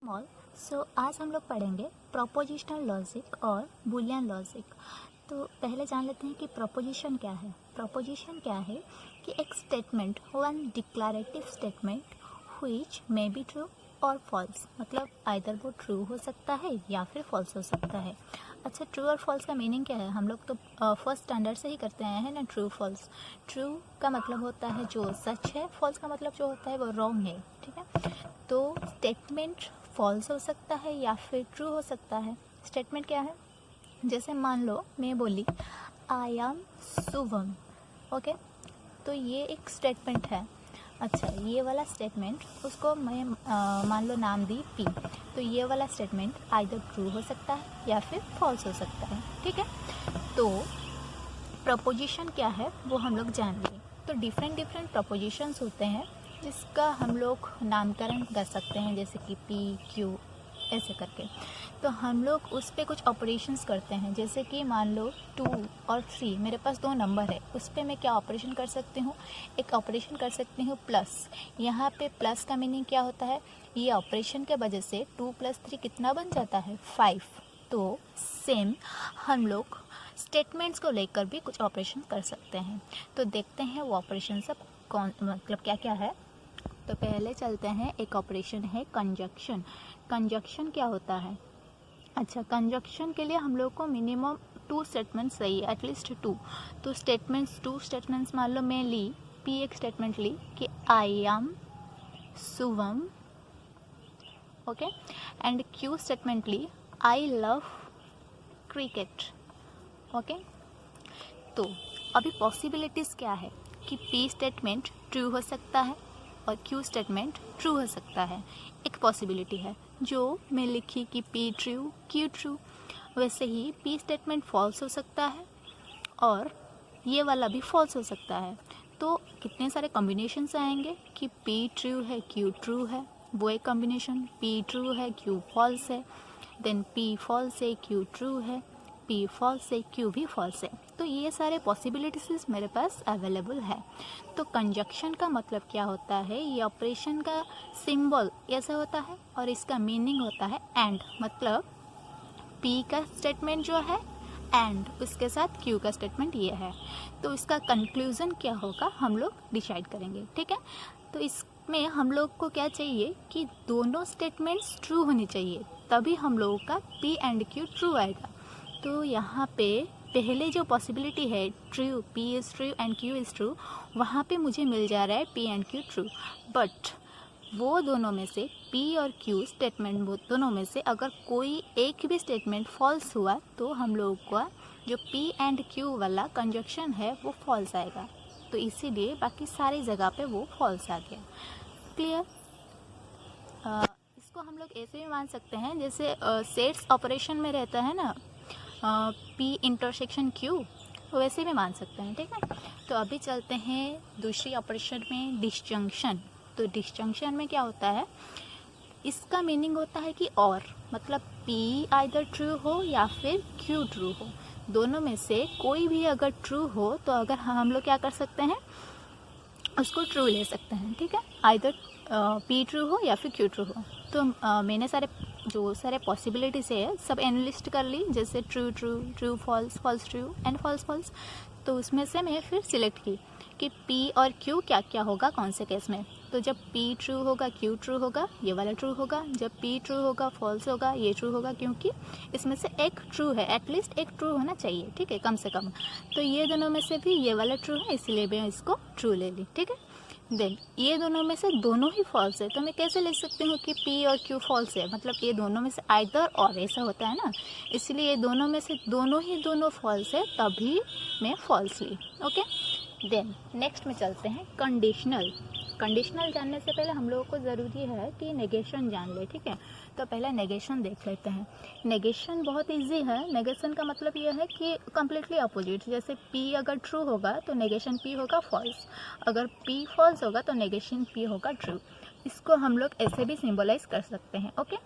All. आज हम लोग पढ़ेंगे प्रोपोजिशनल लॉजिक और बूलियन लॉजिक। तो पहले जान लेते हैं कि प्रोपोजिशन क्या है। प्रोपोजिशन क्या है कि एक statement, one declarative statement which may be true और फॉल्स, मतलब आइदर वो ट्रू हो सकता है या फिर फॉल्स हो सकता है। अच्छा, ट्रू और फॉल्स का मीनिंग क्या है? हम लोग तो फर्स्ट स्टैंडर्ड से ही करते आए हैं ना, ट्रू फॉल्स। ट्रू का मतलब होता है जो सच है, फॉल्स का मतलब जो होता है वो रॉन्ग है, ठीक है। तो स्टेटमेंट फॉल्स हो सकता है या फिर ट्रू हो सकता है। स्टेटमेंट क्या है? जैसे मान लो मैं बोली आई एम शुभम, ओके, तो ये एक स्टेटमेंट है। अच्छा, ये वाला स्टेटमेंट उसको मैं मान लो नाम दी पी, तो ये वाला स्टेटमेंट आइदर ट्रू हो सकता है या फिर फॉल्स हो सकता है, ठीक है। तो प्रपोजिशन क्या है वो हम लोग जान लिए। तो डिफरेंट प्रपोजिशंस होते हैं जिसका हम लोग नामकरण कर सकते हैं, जैसे कि पी क्यू ऐसे करके। तो हम लोग उस पर कुछ ऑपरेशंस करते हैं, जैसे कि मान लो 2 और 3, मेरे पास दो नंबर है, उस पर मैं क्या ऑपरेशन कर सकती हूँ? एक ऑपरेशन कर सकती हूँ प्लस। यहाँ पे प्लस का मीनिंग क्या होता है? ये ऑपरेशन के वजह से 2 + 3 कितना बन जाता है? 5। तो सेम हम लोग स्टेटमेंट्स को लेकर भी कुछ ऑपरेशन कर सकते हैं। तो देखते हैं वो ऑपरेशन सब कौन, मतलब क्या क्या है। तो पहले चलते हैं, एक ऑपरेशन है कंजक्शन। कंजक्शन क्या होता है? अच्छा, कंजक्शन के लिए हम लोग को मिनिमम 2 स्टेटमेंट्स चाहिए, एटलीस्ट 2। तो टू स्टेटमेंट्स मान लो मैं ली, पी एक स्टेटमेंट ली कि I am Shubham, okay, and Q statement ली आई लव क्रिकेट, ओके। तो अभी पॉसिबिलिटीज़ क्या है कि पी स्टेटमेंट ट्रू हो सकता है और क्यू स्टेटमेंट ट्रू हो सकता है। एक पॉसिबिलिटी है जो मैं लिखी कि पी ट्रू क्यू ट्रू, वैसे ही पी स्टेटमेंट फॉल्स हो सकता है और ये वाला भी फॉल्स हो सकता है। तो कितने सारे कॉम्बिनेशंस आएंगे कि पी ट्रू है क्यू ट्रू है, वो एक कॉम्बिनेशन, पी ट्रू है क्यू फॉल्स है, देन पी फॉल्स है क्यू ट्रू है, पी फॉल्स है क्यू भी फॉल्स है। तो ये सारे पॉसिबिलिटीज मेरे पास अवेलेबल है। तो कंजक्शन का मतलब क्या होता है? ये ऑपरेशन का सिंबल ऐसा होता है और इसका मीनिंग होता है एंड, मतलब पी का स्टेटमेंट जो है एंड उसके साथ क्यू का स्टेटमेंट ये है, तो इसका कंक्लूजन क्या होगा हम लोग डिसाइड करेंगे, ठीक है। तो इसमें हम लोग को क्या चाहिए कि दोनों स्टेटमेंट्स ट्रू होनी चाहिए, तभी हम लोगों का पी एंड क्यू ट्रू आएगा। तो यहाँ पे पहले जो पॉसिबिलिटी है true, P is true and Q is true, वहाँ पे मुझे मिल जा रहा है P and Q true. But वो दोनों में से पी और क्यू स्टेटमेंट, वो दोनों में से अगर कोई एक भी स्टेटमेंट फॉल्स हुआ तो हम लोगों का जो पी एंड क्यू वाला कंजक्शन है वो फॉल्स आएगा। तो इसीलिए बाकी सारी जगह पे वो फॉल्स आ गया। क्लियर? इसको हम लोग ऐसे भी मान सकते हैं, जैसे सेट्स ऑपरेशन में रहता है ना, पी इंटरसेक्शन क्यू, वैसे भी मान सकते हैं, ठीक है। तो अभी चलते हैं दूसरी ऑपरेशन में, डिसजंक्शन। तो डिसजंक्शन में क्या होता है? इसका मीनिंग होता है कि और, मतलब पी आइदर ट्रू हो या फिर क्यू ट्रू हो, दोनों में से कोई भी अगर ट्रू हो तो अगर हम लोग क्या कर सकते हैं, उसको ट्रू ले सकते हैं, ठीक है। आइदर पी ट्रू हो या फिर क्यू ट्रू हो। तो मैंने जो सारे पॉसिबिलिटीज़ है सब एनालिस्ट कर ली, जैसे true true, true false, false true and false false. तो उसमें से मैं फिर सिलेक्ट की कि पी और क्यू क्या क्या होगा कौन से केस में। तो जब पी ट्रू होगा क्यू ट्रू होगा, ये वाला ट्रू होगा। जब पी ट्रू होगा फॉल्स होगा, ये ट्रू होगा, क्योंकि इसमें से एक ट्रू है, एटलीस्ट एक ट्रू होना चाहिए, ठीक है, कम से कम। तो ये दोनों में से भी ये वाला ट्रू है, इसलिए मैं इसको ट्रू ले ली, ठीक है। देन ये दोनों में से दोनों ही फॉल्स है, तो मैं कैसे ले सकती हूँ कि पी और क्यू फॉल्स है? मतलब ये दोनों में से आइदर और ऐसा होता है ना, इसलिए ये दोनों में से दोनों फॉल्स है, तभी मैं फॉल्स ली, ओके। देन नेक्स्ट में चलते हैं कंडीशनल। कंडीशनल जानने से पहले हम लोगों को ज़रूरी है कि नेगेशन जान ले, ठीक है। तो पहले नेगेशन देख लेते हैं। नेगेशन बहुत इजी है। नेगेशन का मतलब यह है कि कम्प्लीटली अपोजिट, जैसे पी अगर ट्रू होगा तो नेगेशन पी होगा फॉल्स, अगर पी फॉल्स होगा तो नेगेशन पी होगा ट्रू। इसको हम लोग ऐसे भी सिंबलाइज कर सकते हैं, ओके।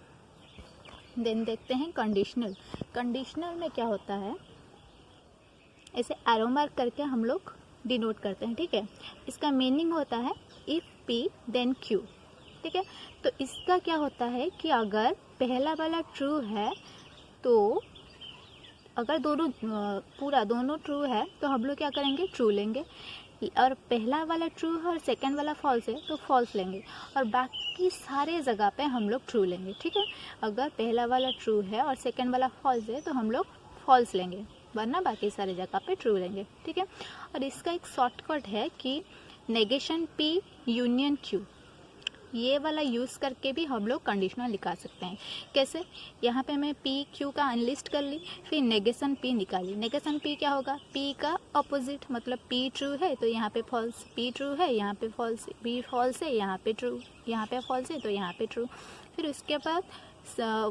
देन देखते हैं कंडीशनल। कंडीशनल में क्या होता है, ऐसे एरो मार्क करके हम लोग डिनोट करते हैं, ठीक है। इसका मीनिंग होता है इफ़ पी देन क्यू, ठीक है। तो इसका क्या होता है कि अगर पहला वाला ट्रू है तो अगर दोनों ट्रू है तो हम लोग क्या करेंगे, ट्रू लेंगे, और पहला वाला ट्रू है और सेकंड वाला फॉल्स है तो फॉल्स लेंगे, और बाकी सारे जगह पे हम लोग ट्रू लेंगे, ठीक है। अगर पहला वाला ट्रू है और सेकंड वाला फॉल्स है तो हम लोग फॉल्स लेंगे, वरना बाकी सारे जगह पे ट्रू लेंगे, ठीक है। और इसका एक शॉर्टकट है कि नेगेशन P यूनियन Q, ये वाला यूज़ करके भी हम लोग कंडीशनल निकाल सकते हैं। कैसे, यहाँ पे मैं P Q का अनलिस्ट कर ली, फिर नेगेशन P निकाली। नेगेशन P क्या होगा, P का अपोजिट, मतलब P ट्रू है तो यहाँ पे फॉल्स, P ट्रू है यहाँ पे फॉल्स, P फॉल्स है यहाँ पे ट्रू, यहाँ पे फॉल्स है तो यहाँ पे ट्रू। फिर उसके बाद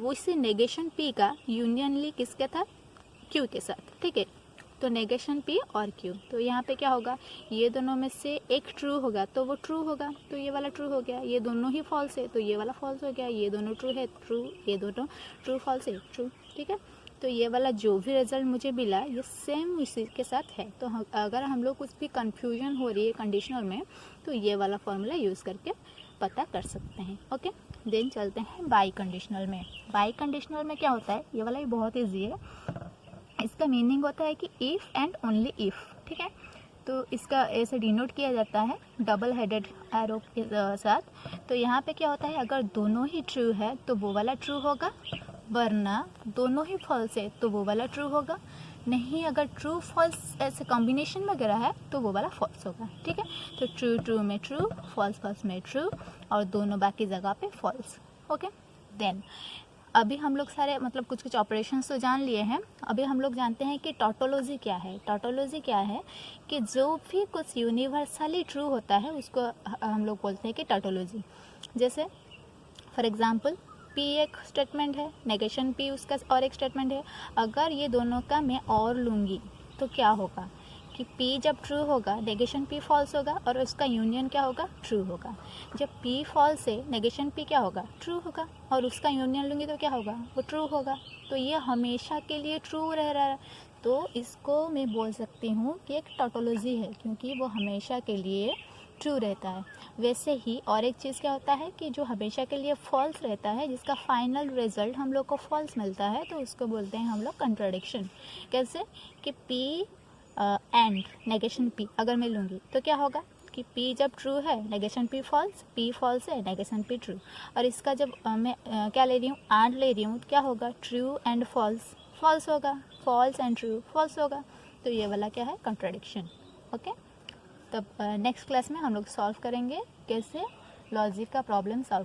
वो इसी नेगेशन P का यूनियन ली किसके साथ, Q के साथ, ठीक है। तो नेगेशन P और Q, तो यहाँ पे क्या होगा, ये दोनों में से एक ट्रू होगा तो वो ट्रू होगा, तो ये वाला ट्रू हो गया। ये दोनों ही फॉल्स है तो ये वाला फॉल्स हो गया। ये दोनों ट्रू है, ट्रू, ये दोनों ट्रू फॉल्स है, ट्रू, ठीक है। तो ये वाला जो भी रिजल्ट मुझे मिला ये सेम इसी के साथ है। तो अगर हम लोग कुछ भी कन्फ्यूजन हो रही है कंडीशनल में तो ये वाला फॉर्मूला यूज़ करके पता कर सकते हैं। ओके, देन चलते हैं बाई कंडीशनल में। बाई कंडीशनल में क्या होता है, ये वाला भी बहुत ईजी है। इसका मीनिंग होता है कि इफ़ एंड ओनली इफ़, ठीक है। तो इसका ऐसे डिनोट किया जाता है डबल हेडेड एरो के साथ। तो यहाँ पे क्या होता है, अगर दोनों ही ट्रू है तो वो वाला ट्रू होगा, वरना दोनों ही फॉल्स है तो वो वाला ट्रू होगा। नहीं, अगर ट्रू फॉल्स ऐसे कॉम्बिनेशन वगैरह है तो वो वाला फॉल्स होगा, ठीक है। तो ट्रू ट्रू में ट्रू, फॉल्स फॉल्स में ट्रू, और दोनों बाकी जगह पे फॉल्स। ओके, देन अभी हम लोग सारे मतलब कुछ कुछ ऑपरेशंस तो जान लिए हैं। अभी हम लोग जानते हैं कि टॉटोलॉजी क्या है। टॉटोलॉजी क्या है कि जो भी कुछ यूनिवर्सली ट्रू होता है उसको हम लोग बोलते हैं कि टॉटोलॉजी। जैसे फॉर एग्जांपल P एक स्टेटमेंट है, नेगेशन P उसका और एक स्टेटमेंट है। अगर ये दोनों का मैं और लूँगी तो क्या होगा कि P जब ट्रू होगा नेगेशन P फॉल्स होगा और उसका यूनियन क्या होगा, ट्रू होगा। जब P फॉल्स है नेगेशन P क्या होगा, ट्रू होगा, और उसका यूनियन लूँगी तो क्या होगा, वो ट्रू होगा। तो ये हमेशा के लिए ट्रू रह रहा है। तो इसको मैं बोल सकती हूँ कि एक टॉटोलॉजी है, क्योंकि वो हमेशा के लिए ट्रू रहता है। वैसे ही और एक चीज़ क्या होता है कि जो हमेशा के लिए फॉल्स रहता है, जिसका फाइनल रिजल्ट हम लोग को फॉल्स मिलता है, तो उसको बोलते हैं हम लोग कंट्राडिक्शन। कैसे कि P एंड नेगेशन P अगर मैं लूँगी तो क्या होगा कि P जब ट्रू है negation P false, P false है नेगेशन P ट्रू। और इसका जब मैं क्या ले रही हूँ, एंड ले रही हूँ, क्या होगा, ट्रू एंड फॉल्स, फॉल्स होगा, फॉल्स एंड ट्रू, फॉल्स होगा। तो ये वाला क्या है, कंट्राडिक्शन। ओके, तब नेक्स्ट क्लास में हम लोग सॉल्व करेंगे कैसे लॉजिक का प्रॉब्लम सॉल्व